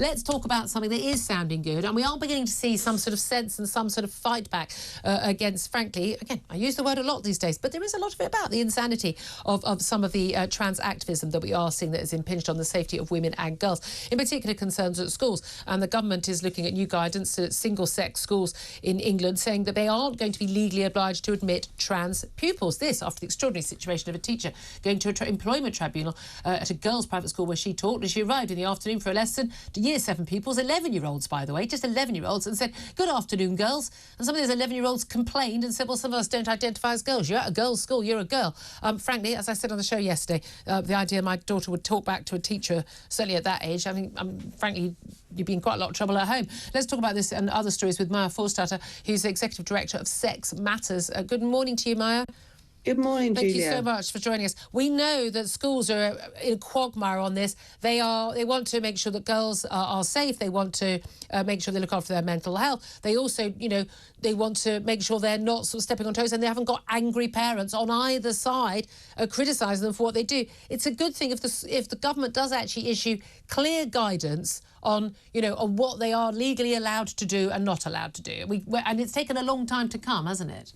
let's talk about something that is sounding good, and we are beginning to see some sort of sense and some sort of fight back against, frankly, again, I use the word a lot these days, but there is a lot of it about the insanity of some of the trans activism that we are seeing that has impinged on the safety of women and girls, in particular concerns at schools. And the government is looking at new guidance to single-sex schools in England, saying that they aren't going to be legally obliged to admit trans pupils. This after the extraordinary situation of a teacher going to an employment tribunal at a girls' private school where she taught, and she arrived in the afternoon for a lesson to Year 7 pupils, 11-year-olds, by the way, just 11-year-olds, and said, "Good afternoon, girls." And some of those 11-year-olds complained and said, "Well, some of us don't identify as girls. You're at a girls' school, you're a girl." Frankly, as I said on the show yesterday, the idea my daughter would talk back to a teacher, certainly at that age, I mean, frankly, you'd be in quite a lot of trouble at home. Let's talk about this and other stories with Maya Forstater, who's the Executive Director of Sex Matters. Good morning to you, Maya. Good morning, Julia. Thank you so much for joining us. We know that schools are in a quagmire on this. They want to make sure that girls are safe. They want to make sure they look after their mental health. They also, they want to make sure they're not sort of stepping on toes and they haven't got angry parents on either side criticising them for what they do. It's a good thing if the government does actually issue clear guidance on, on what they are legally allowed to do and not allowed to do. And it's taken a long time to come, hasn't it?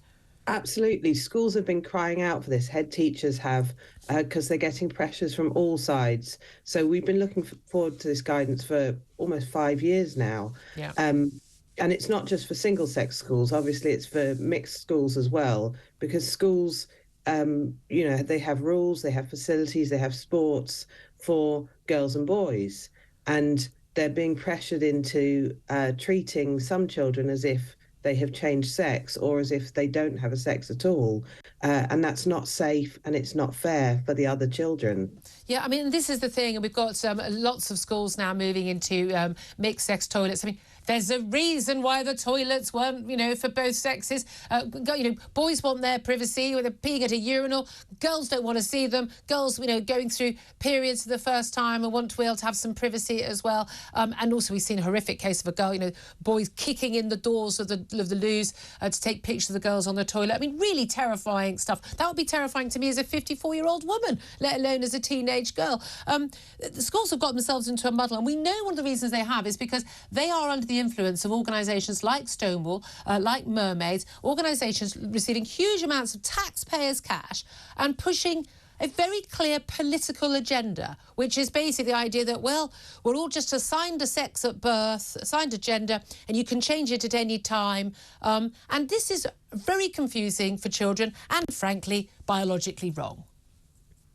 Absolutely. Schools have been crying out for this. Head teachers have, because they're getting pressures from all sides. So we've been looking forward to this guidance for almost 5 years now. Yeah. And it's not just for single-sex schools. Obviously, it's for mixed schools as well, because schools, they have rules, they have facilities, they have sports for girls and boys. And they're being pressured into treating some children as if they have changed sex or as if they don't have a sex at all. And that's not safe and it's not fair for the other children. Yeah, I mean, this is the thing. And we've got lots of schools now moving into mixed-sex toilets. I mean, there's a reason why the toilets weren't, for both sexes. Boys want their privacy when they're peeing at a urinal. Girls don't want to see them. Girls, going through periods for the first time and want to be able to have some privacy as well. And also we've seen a horrific case of a girl, boys kicking in the doors of the loos to take pictures of the girls on the toilet. I mean, really terrifying stuff. That would be terrifying to me as a 54-year-old woman, let alone as a teenage girl. The schools have got themselves into a muddle, and we know one of the reasons they have is because they are under the influence of organisations like Stonewall, like Mermaids, organisations receiving huge amounts of taxpayers' cash and pushing a very clear political agenda, which is basically the idea that, well, we're all just assigned a sex at birth, assigned a gender, and you can change it at any time. And this is very confusing for children and, frankly, biologically wrong.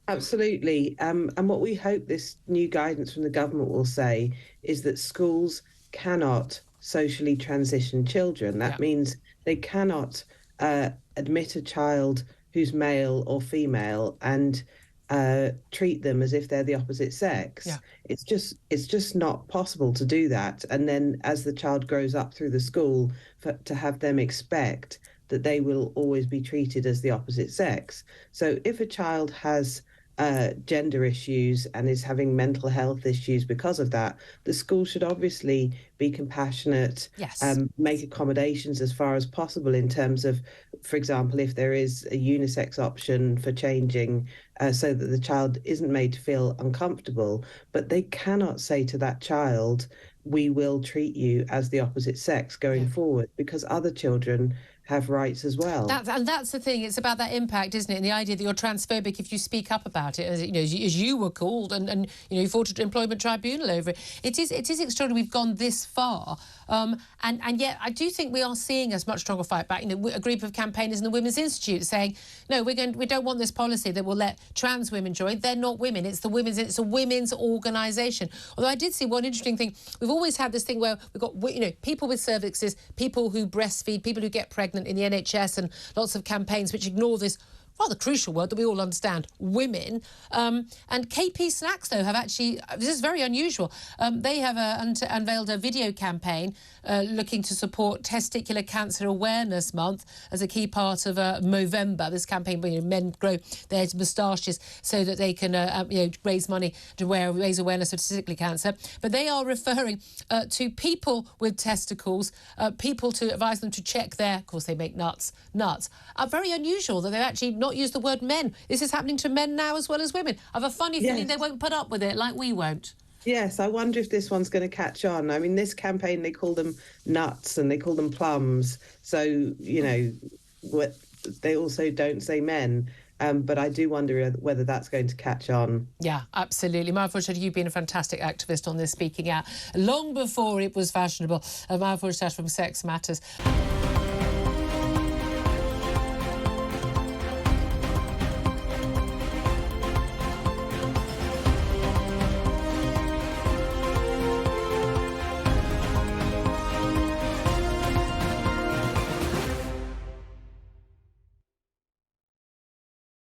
Absolutely. And what we hope this new guidance from the government will say is that schools cannot socially transition children. That means they cannot admit a child who's male or female and treat them as if they're the opposite sex. Yeah. It's just not possible to do that. And then as the child grows up through the school, to have them expect that they will always be treated as the opposite sex. So if a child has gender issues and is having mental health issues because of that, the school should obviously be compassionate, make accommodations as far as possible in terms of, for example, if there is a unisex option for changing so that the child isn't made to feel uncomfortable. But they cannot say to that child, "We will treat you as the opposite sex going forward," because other children have rights as well. That's the thing. It's about that impact, isn't it? And the idea that you're transphobic if you speak up about it, as you were called, and you fought at an employment tribunal over it. It is extraordinary we've gone this far, and yet I do think we are seeing a much stronger fight back. A group of campaigners in the Women's Institute saying, no, we don't want this policy that will let trans women join. They're not women. It's a women's organisation. Although I did see one interesting thing. We've always had this thing where we've got people with cervixes, people who breastfeed, people who get pregnant in the NHS, and lots of campaigns which ignore this rather crucial word that we all understand, women. And KP Snacks, though, have actually, this is very unusual, they have unveiled a video campaign looking to support Testicular Cancer Awareness Month as a key part of Movember. This campaign where men grow their moustaches so that they can raise money to raise awareness of testicular cancer. But they are referring to people with testicles, people to advise them to check of course they make nuts. Very unusual that they've actually not used the word men. This is happening to men now as well as women. I have a funny feeling they won't put up with it like we won't. Yes, I wonder if this one's going to catch on. I mean, this campaign, they call them nuts and they call them plums. So, what they also don't say men. But I do wonder whether that's going to catch on. Yeah, absolutely. Maya Forstater, you've been a fantastic activist on this, speaking out long before it was fashionable. Maya Forstater from Sex Matters.